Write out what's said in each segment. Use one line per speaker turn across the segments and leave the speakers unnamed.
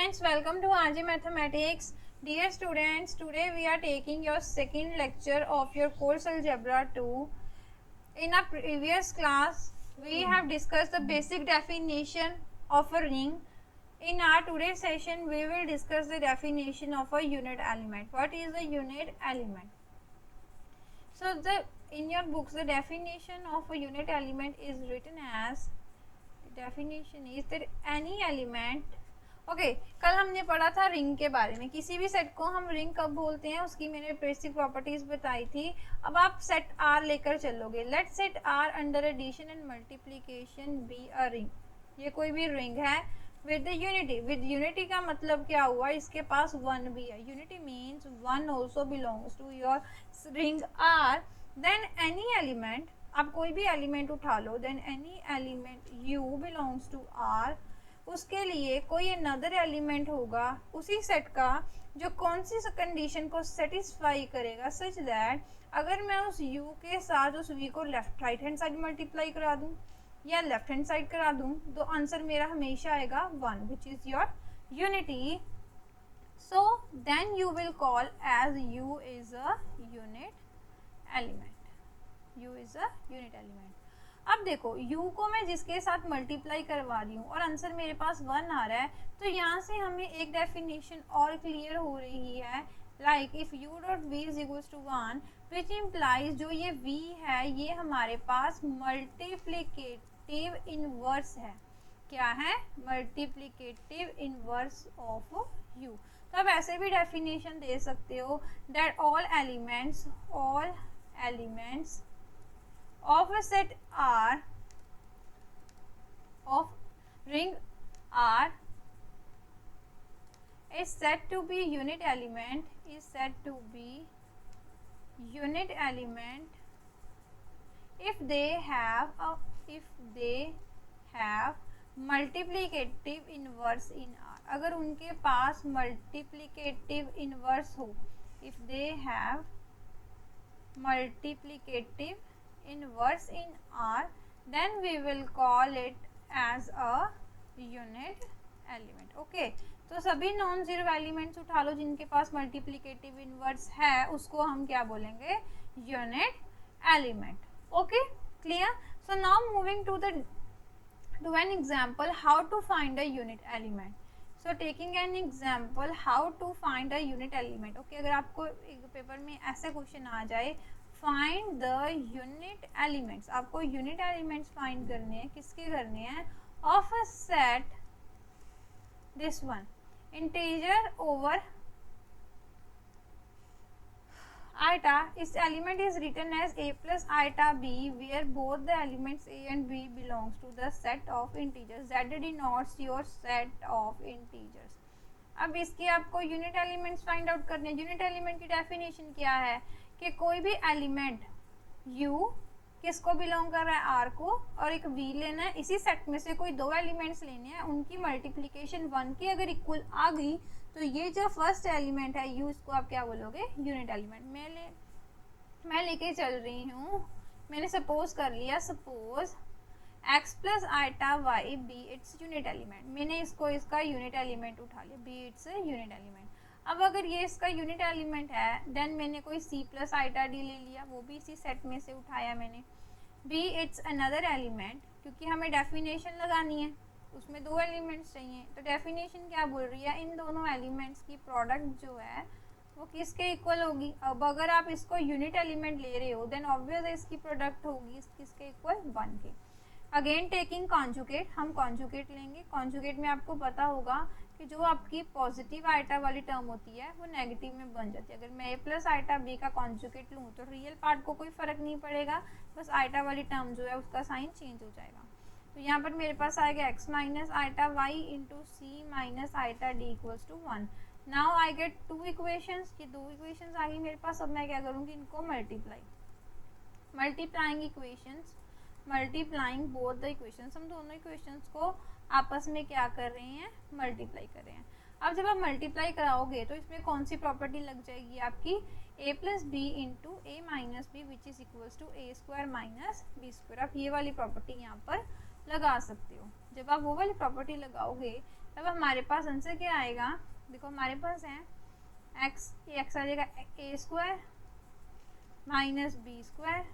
Students, welcome to RJ Mathematics. Dear students, today we are taking your second lecture of your course Algebra 2. In our previous class, we have discussed the basic definition of a ring. In our today's session, we will discuss the definition of a unit element. What is a unit element? So, in your books, the definition of a unit element is written as, the definition is that any element कल हमने पढ़ा था ring के बारे में। किसी भी set को हम रिंग कब बोलते हैं उसकी मैंने बेसिक प्रॉपर्टीज बताई थी। अब आप सेट आर लेकर चलोगे। Let set R under addition and multiplication be a ring. ये कोई भी रिंग है विद यूनिटी। विद यूनिटी का मतलब क्या हुआ, इसके पास वन भी है। Unity means one also belongs to your ring R. Then any element, आप कोई भी एलिमेंट उठा लो, then any element you belongs to R, उसके लिए कोई अनदर एलिमेंट होगा उसी सेट का जो कौन सी कंडीशन को सेटिस्फाई करेगा, सच दैट अगर मैं उस u के साथ उस v को left right hand side multiply करा दूं या लेफ्ट हैंड साइड करा दूं तो आंसर मेरा हमेशा आएगा one, which is your unity. So then you will call as u is a unit element. u is a unit element. अब देखो u को मैं जिसके साथ मल्टीप्लाई करवा रही हूँ और आंसर मेरे पास वन आ रहा है, तो यहाँ से हमें एक डेफिनेशन और क्लियर हो रही है. Like if u dot v is equals to one, which implies जो ये v है ये हमारे पास मल्टीप्लिकेटिव इनवर्स है. क्या है? Multiplicative inverse of u. तो आप ऐसे भी डेफिनेशन दे सकते हो that all elements of a set R of ring R is said to be unit element, is said to be unit element if they have multiplicative inverse in R. अगर उनके पास multiplicative inverse हो, if they have multiplicative inverse in R, then we will call it as a unit element. Okay, तो सभी non zero elements उठा लो जिनके पास multiplicative inverse है, उसको हम क्या बोलेंगे? Unit element. Okay, clear? So now moving to an example how to find a unit element. So taking an example how to find a unit element. Okay, अगर आपको एक पेपर में ऐसा क्वेश्चन आ जाए, फाइंड द यूनिट एलिमेंट्स, आपको unit elements find करने हैं. किसके करने हैं? Of a set this one, integer over eta. इस element is written as a plus eta b where both the elements a and b belongs to the set of integers. Z denotes your set of integers. अब इसके आपको unit elements find out करने हैं. Unit element की definition क्या है कि कोई भी एलिमेंट u किसको बिलोंग कर रहा है? r को, और एक v लेना है. इसी सेट में से कोई दो एलिमेंट्स लेने हैं, उनकी मल्टीप्लिकेशन वन की अगर इक्वल आ गई तो ये जो फर्स्ट एलिमेंट है u, इसको आप क्या बोलोगे? Unit element. मैं लेके चल रही हूँ, मैंने सपोज कर लिया, suppose x plus iota y b it's unit element. मैंने इसका यूनिट एलिमेंट उठा लिया, b इट्स यूनिट एलिमेंट. अब अगर ये इसका यूनिट एलिमेंट है, देन मैंने कोई c प्लस आइटा d ले लिया, वो भी इसी सेट में से उठाया मैंने. b इट्स अनदर एलिमेंट, क्योंकि हमें डेफिनेशन लगानी है, उसमें दो एलिमेंट्स चाहिए. तो डेफिनेशन क्या बोल रही है? इन दोनों एलिमेंट्स की प्रोडक्ट जो है वो किसके इक्वल होगी? अब अगर आप इसको यूनिट एलिमेंट ले रहे हो देन ऑब्वियस इसकी प्रोडक्ट होगी किसके इक्वल? वन के. अगेन टेकिंग कॉन्जुगेट, हम कॉन्जुगेट लेंगे. कॉन्जुगेट में आपको पता होगा कि जो आपकी पॉजिटिव आइटा वाली टर्म होती है वो नेगेटिव में बन जाती है. अगर मैं a प्लस आइटा b का कॉन्जुगेट लूँ तो रियल पार्ट को कोई फ़र्क नहीं पड़ेगा, बस आइटा वाली टर्म जो है उसका साइन चेंज हो जाएगा. तो यहाँ पर मेरे पास आएगा x minus iota y into C minus iota D equals to one. Now I get two equations. ये दो इक्वेशंस आ गई मेरे पास. अब मैं क्या करूँगी? इनको multiplying equations, multiplying both the equations. हम दोनों इक्वेशंस को आपस में क्या कर रहे हैं? मल्टीप्लाई कर रहे हैं. अब जब आप मल्टीप्लाई कराओगे तो इसमें कौन सी प्रॉपर्टी लग जाएगी आपकी? a plus B into A minus B which is equals to A square minus B square. आप ये वाली प्रॉपर्टी यहाँ पर लगा सकते हो। जब आप वो वाली प्रॉपर्टी लगाओगे तब हमारे पास आंसर क्या आएगा, देखो हमारे पास है एक्स, ये एक्स आ जाएगा a square minus B square,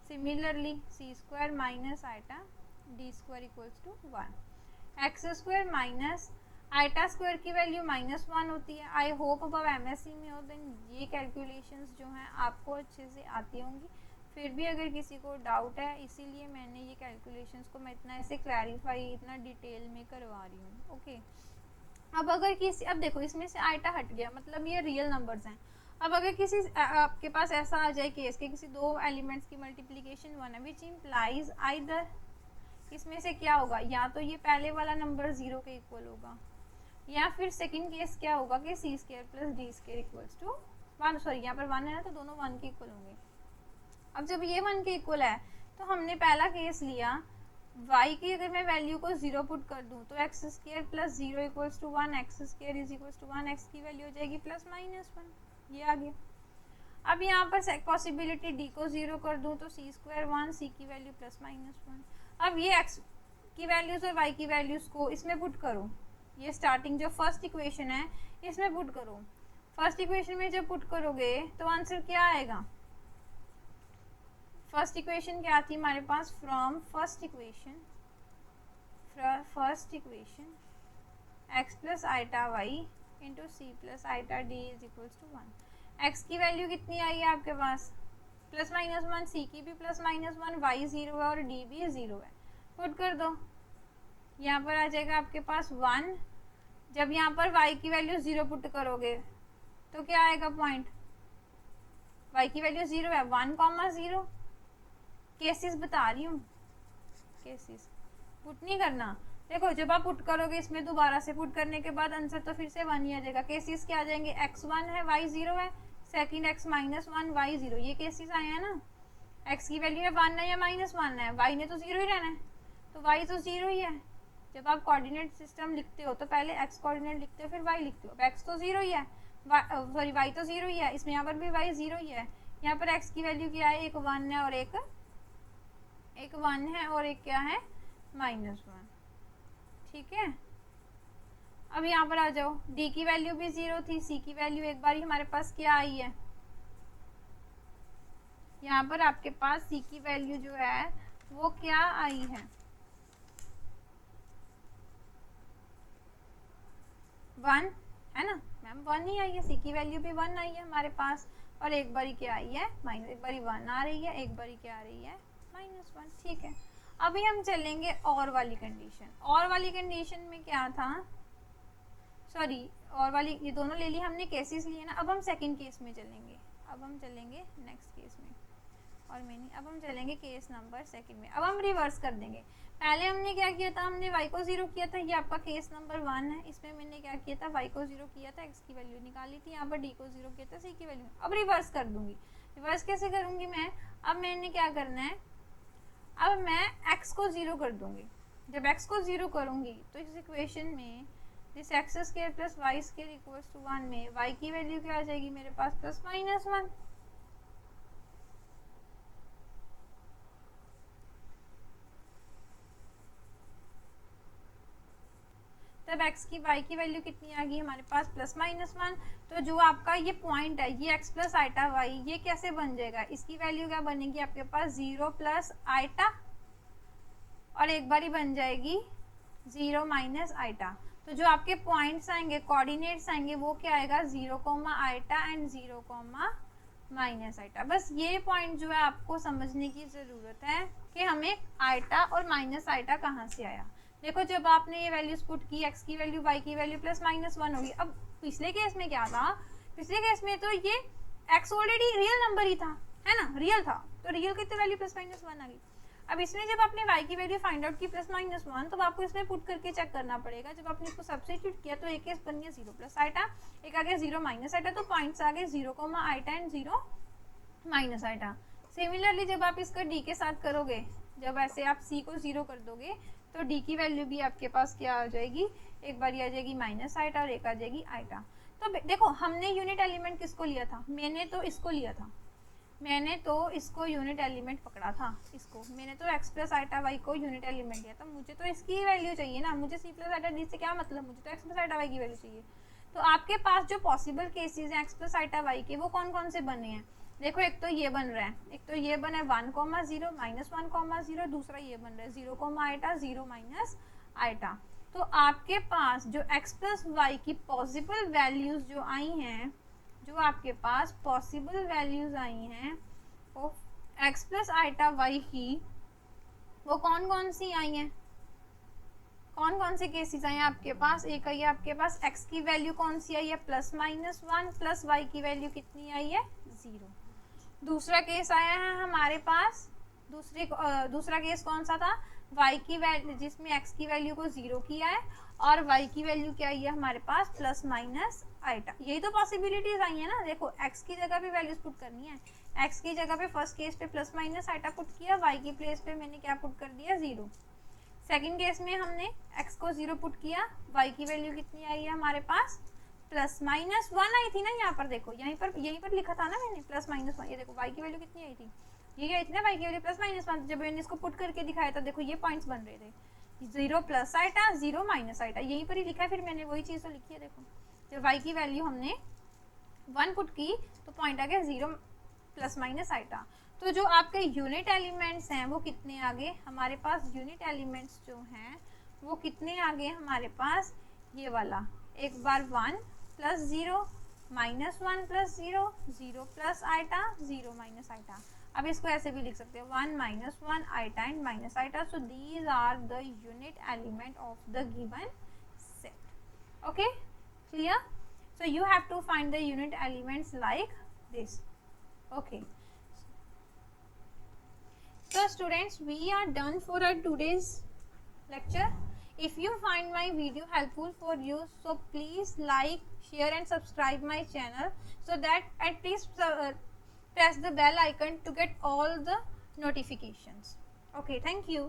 similarly c square minus iota d square equals to 1। X square minus eta square की वैल्यू -1 होती है। आई होप अब एमएससी में हो देन ये कैलकुलेशंस जो हैं आपको अच्छे से आती होंगी। फिर भी अगर किसी को डाउट है, इसीलिए मैंने ये कैलकुलेशंस को मैं इतना ऐसे क्लैरिफाई, इतना डिटेल में करवा रही हूँ। ओके, अब अगर किसी, अब देखो इसमें से आइटा हट गया, मतलब ये रियल नंबर्स हैं। अब अगर किसी आपके पास ऐसा आ जाए केस के किसी दो एलिमेंट्स की मल्टीप्लिकेशन 1 है, विच इम्प्लाइज आइदर, इसमें से क्या होगा, या तो ये पहले वाला नंबर 0 के इक्वल होगा, या फिर सेकंड केस क्या होगा कि c square plus d square equals to 1, sorry यहाँ पर 1 है ना, तो दोनों 1 के इक्वल होंगे। अब जब ये 1 के इक्वल है तो हमने पहला केस लिया, y की अगर मैं वैल्यू को 0 पुट कर दूं तो X square plus 0 equals to 1, x square is equals to 1, x की वैल्यू हो जाएगी प्लस माइनस 1, ये आ गया। अब यहाँ पर पॉसिबिलिटी d को 0 कर दूं तो सी स्क्वायर 1, सी की वैल्यू प्लस माइनस 1। अब ये x की वैल्यूज और y की वैल्यूज को इसमें पुट करो, ये स्टार्टिंग जो फर्स्ट इक्वेशन है इसमें पुट करो। फर्स्ट इक्वेशन में जब पुट करोगे तो आंसर क्या आएगा, फर्स्ट इक्वेशन क्या थी हमारे पास, from first equation x plus eta y into c plus eta d is equals to 1। X की वैल्यू कितनी आई है आपके पास, प्लस माइनस 1, सी की भी प्लस माइनस 1, वाई 0 है और डी भी 0 है, पुट कर दो। यहाँ पर आ जाएगा आपके पास 1। जब यहाँ पर y की वैल्यू 0 पुट करोगे तो क्या आएगा पॉइंट, y की वैल्यू 0 है, 1,0। केसेस बता रही हूँ, केसेस पुट नहीं करना। देखो जब आप पुट करोगे इसमें दोबारा से पुट करने के बाद आंसर तो फिर से 1 ही आ जाएगा। केसेस क्या आ जाएंगे, x1 है y 0 है, सेकंड x माइनस 1 y 0, ये केसेस आए हैं ना। x की वैल्यू है 1 है या -1 है, y ने तो 0 ही रहना है, तो y तो 0 ही है। जब आप कोऑर्डिनेट सिस्टम लिखते हो तो पहले x कोऑर्डिनेट लिखते हो फिर y लिखते हो। अब x तो 0 ही है, सॉरी y तो 0 ही है, इसमें यहाँ पर भी y 0 ही है। यहाँ पर x की वैल्यू क्या है, एक 1 है और एक 1 है और एक क्या है -1, ठीक है। अब यहाँ पर आ जाओ, d की वैल्यू भी 0 थी, c की वैल्यू एक बार ही हमारे पास क्या आई है, यहाँ पर आपके पास c की वैल्यू जो है वो क्या आई है, 1 है ना मैम, 1 ही आई है, c की वैल्यू भी 1 आई है हमारे पास, और एक बारी क्या आई है माइनस, एक बारी 1 आ रही है, एक बारी क्या आ रही है -1, ठीक है। अभी हम चलेंगे और वाली कंडीशन। और वाली कंडीशन में क्या था, सॉरी और वाली, ये दोनों ले ली हमने, केसेस लिए ना। अब हम सेकंड केस में चलेंगे, अब हम चलेंगे नेक्स्ट केस में, और मैं नहीं, अब हम चलेंगे केस नंबर सेकंड में। अब हम रिवर्स कर देंगे, पहले हमने क्या किया था, हमने y को 0 किया था, ये आपका केस नंबर 1 है। इसमें मैंने क्या किया था, y को 0 किया था, x की वैल्यू निकाली थी, यहाँ पर d को 0 किया था, c की वैल्यू। अब रिवर्स कर दूंगी, रिवर्स कैसे करूंगी मैं, अब मैंने क्या करना है, अब मैं x को 0 कर दूंगी। जब x को 0 करूंगी तो इस इक्वेशन में this X square plus Y square equals to 1 में y की वैल्यू क्या आ जाएगी मेरे पास, प्लस -1। तब x की y की वैल्यू कितनी आ गई हमारे पास, प्लस -1। तो जो आपका ये पॉइंट है, ये x प्लस आइटा वाई, ये कैसे बन जाएगा, इसकी वैल्यू क्या बनेगी आपके पास, 0 प्लस आइटा, और एक बारी बन जाएगी 0 माइनस आइटा। तो जो आपके पॉइंट्स आएंगे, कोऑर्डिनेट्स आएंगे, वो क्या आएगा, 0, आइटा एंड 0, माइनस आइटा। बस ये पॉइंट जो है आपको समझने की ज़रूरत है कि हमें आइटा और माइनस आइटा कहाँ से आया। देखो जब आपने ये वैल्यूज पुट की, x की वैल्यू y की वैल्यू प्लस -1 होगी। अब पिछले केस में क्या था, पिछले केस में तो ये x ऑलरेडी रियल नंबर ही था, है ना, रियल था, तो रियल की तो वैल्यू प्लस -1 आ गई। अब इसमें जब आपने y की वैल्यू फाइंड आउट की प्लस -1, तो आपको इसमें पुट करके चेक करना पड़ेगा। जब आपने इसको सब्स्टिट्यूट किया तो एक केस बन गया 0 प्लस आइटा, एक आ गया 0 माइनस आइटा, तो पॉइंट्स आ गए 0, iota and 0 minus iota. Similarly जब आप इसका d के साथ करोगे, जब ऐसे आप c को 0 कर दोगे तो d की वैल्यू भी आपके पास क्या आ जाएगी, एक बारी आ जाएगी माइनस आइटा और एक आ जाएगी आइटा। तो देखो हमने यूनिट एलिमेंट किसको लिया था, मैंने तो इसको लिया था, मैंने तो इसको यूनिट एलिमेंट पकड़ा था, इसको मैंने तो x प्लस आइटा वाई को यूनिट एलिमेंट दिया, तो मुझे तो इसकी वैल्यू चाहिए ना, मुझे c प्लस आइटा डी से क्या मतलब, मुझे तो x प्लस आइटा वाई की वैल्यू चाहिए। तो आपके पास जो पॉसिबल केसेस हैं x प्लस आइटा वाई के, वो कौन कौन से बने हैं? देखो, एक तो ये बन रहा है, एक तो ये बना है 1,0 -1,0, दूसरा ये बन रहा है 0, आइटा 0 माइनस आइटा। तो आपके पास जो x प्लस वाई की पॉसिबल वैल्यूज जो आई हैं, जो आपके पास पॉसिबल वैल्यूज आई हैं वो x प्लस आइटा वाई की, वो कौन कौन सी आई हैं, कौन कौन से केसेस आए हैं आपके पास? एक आई है आपके पास x की वैल्यू कौन सी आई है +-1, प्लस y की वैल्यू कितनी आई है 0। दूसरा केस आया है हमारे पास, दूसरा केस कौन सा था? y की वैल्यू, जिसमें x की वैल्यू को 0 किया है और y की वैल्यू क्या आई है हमारे पास +- आइटा। यही तो पॉसिबिलिटीज आई है ना। देखो, x की जगह पे वैल्यूज पुट करनी है, x की जगह पे फर्स्ट केस पे +- आइटा पुट किया, y की प्लेस पे मैंने क्या पुट कर दिया 0। सेकंड केस में हमने x को 0 पुट किया, y की वैल्यू कितनी आई है हमारे पास +-1 आई थी ना, यहाँ पर देखो, यहीं पर लिखा था ना मैंने +-1। ये देखो y की वैल्यू कितनी आई थी, ये आई थी ना y की वैल्यू +-1। जब मैंने इसको पुट करके दिखाया था, देखो ये पॉइंट्स बन रहे थे 0 प्लस आइटा 0 माइनस आइटा, यहीं पर ही लिखा है, फिर मैंने वही चीज़ तो लिखी है। देखो, जब y की वैल्यू हमने 1 पुट की तो पॉइंट आ गया 0 + आइटा। तो जो आपके यूनिट एलिमेंट्स हैं वो कितने आ गए हमारे पास? यूनिट एलिमेंट्स जो हैं वो कितने आ गए हमारे पास? ये वाला, एक बार 1 + 0, -1 + 0, 0 + आइटा, 0 माइनस आइटा। अब इसको ऐसे भी लिख सकते हो 1 -1 iota and minus iota. So these are the unit element of the given set. Okay, clear? So you have to find the unit elements like this. Okay. So students, we are done for our today's lecture. If you find my video helpful for you, so please like, share and subscribe my channel, so that at least press the bell icon to get all the notifications. Okay, thank you.